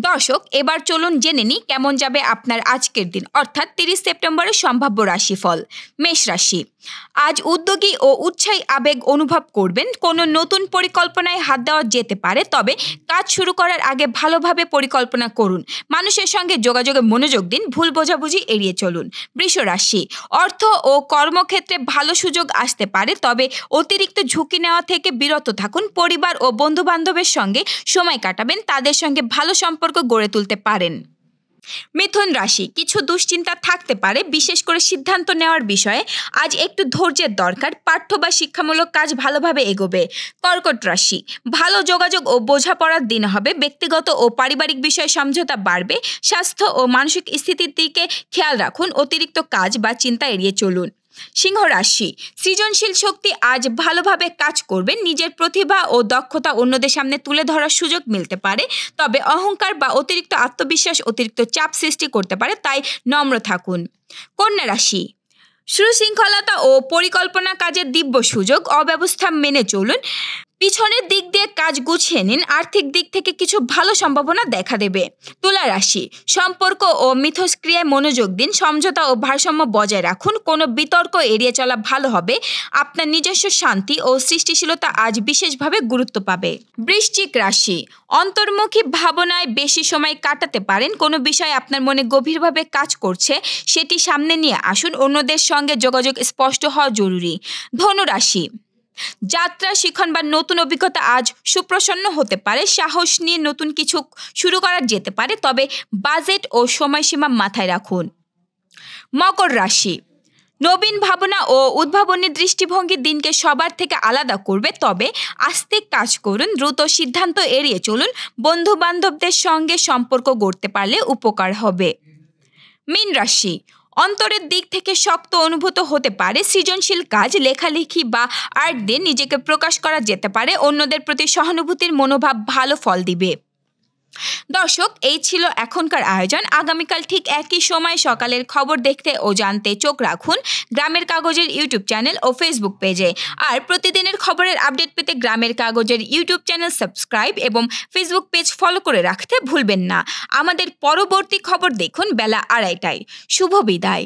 দর্শক, এবার চলুন জেনে নিই কেমন যাবে আপনার আজকের দিন, অর্থাৎ 30 সেপ্টেম্বরের সম্ভাব্য রাশিফল। মেষ রাশি, আজ উদ্যোগী ও উৎসাহী আবেগ অনুভব করবেন। কোনো নতুন পরিকল্পনায় হাত দেওয়া যেতে পারে, তবে কাজ শুরু করার আগে ভালোভাবে পরিকল্পনা করুন। মানুষের সঙ্গে যোগাযোগে মনোযোগ দিন, ভুল বোঝাবুঝি এড়িয়ে চলুন। বৃষ রাশি, অর্থ ও কর্মক্ষেত্রে ভালো সুযোগ আসতে পারে, তবে অতিরিক্ত ঝুঁকি নেওয়া থেকে বিরত থাকুন। পরিবার ও বন্ধু বান্ধবের সঙ্গে সময় কাটাবেন, তাদের সঙ্গে ভালো সম্পর্ক গড়ে তুলতে পারেন। মিথুন রাশি, কিছু দুশ্চিন্তা থাকতে পারে, বিশেষ করে সিদ্ধান্ত নেওয়ার বিষয়ে। আজ একটু ধৈর্যের দরকার। পাঠ্য বা শিক্ষামূলক কাজ ভালোভাবে এগোবে। কর্কট রাশি, ভালো যোগাযোগ ও বোঝাপড়ার দিন হবে। ব্যক্তিগত ও পারিবারিক বিষয়ে সমঝোতা বাড়বে। স্বাস্থ্য ও মানসিক স্থিতির দিকে খেয়াল রাখুন। অতিরিক্ত কাজ বা চিন্তা এড়িয়ে চলুন। সিংহ রাশি, সৃজনশীল শক্তি আজ ভালোভাবে কাজ করবে। নিজের প্রতিভা ও দক্ষতা অন্যদের সামনে তুলে ধরার সুযোগ মিলতে পারে, তবে অহংকার বা অতিরিক্ত আত্মবিশ্বাস অতিরিক্ত চাপ সৃষ্টি করতে পারে, তাই নম্র থাকুন। কন্যা রাশি, সুশৃঙ্খলতা ও পরিকল্পনা কাজের দিব্য সুযোগ। অব্যবস্থা মেনে চলুন। পিছনের দিক দিয়ে কাজ গুছিয়ে নিন। আর্থিক দিক থেকে কিছু ভালো সম্ভাবনা দেখা দেবে। তুলা রাশি, সম্পর্ক ও মিথস্ক্রিয়ায় মনোযোগ দিন। সমঝোতা ও ভারসাম্য বজায় রাখুন। কোনো বিতর্ক এড়িয়ে চলা ভালো হবে। আপনার নিজস্ব শান্তি ও সৃষ্টিশীলতা আজ বিশেষভাবে গুরুত্ব পাবে। বৃশ্চিক রাশি, অন্তর্মুখী ভাবনায় বেশি সময় কাটাতে পারেন। কোনো বিষয় আপনার মনে গভীরভাবে কাজ করছে, সেটি সামনে নিয়ে আসুন। অন্যদের সঙ্গে যোগাযোগ স্পষ্ট হওয়া জরুরি। ধনু রাশি, যাত্রা, শিখন বা নতুন অভিজ্ঞতা আজ সুপ্রসন্ন হতে পারে। সাহস নিয়ে নতুন কিছু শুরু করা যেতে পারে, তবে বাজেট ও সময়সীমা মাথায় রাখুন। মকর রাশি, নবীন ভাবনা ও উদ্ভাবনী দৃষ্টিভঙ্গি দিনকে সবার থেকে আলাদা করবে, তবে আস্তে কাজ করুন। দ্রুত সিদ্ধান্ত এড়িয়ে চলুন। বন্ধু বান্ধবদের সঙ্গে সম্পর্ক গড়তে পারলে উপকার হবে। মীন রাশি, অন্তরের দিক থেকে শক্ত অনুভূত হতে পারে। সৃজনশীল কাজ, লেখালেখি বা আর্ট দিয়ে নিজেকে প্রকাশ করা যেতে পারে। অন্যদের প্রতি সহানুভূতির মনোভাব ভালো ফল দিবে। দর্শক, এই ছিল এখনকার আয়োজন। আগামীকাল ঠিক একই সময় সকালের খবর দেখতে ও জানতে চোখ রাখুন গ্রামের কাগজের ইউটিউব চ্যানেল ও ফেসবুক পেজে। আর প্রতিদিনের খবরের আপডেট পেতে গ্রামের কাগজের ইউটিউব চ্যানেল সাবস্ক্রাইব এবং ফেসবুক পেজ ফলো করে রাখতে ভুলবেন না। আমাদের পরবর্তী খবর দেখুন বেলা 2:30টায়। শুভ বিদায়।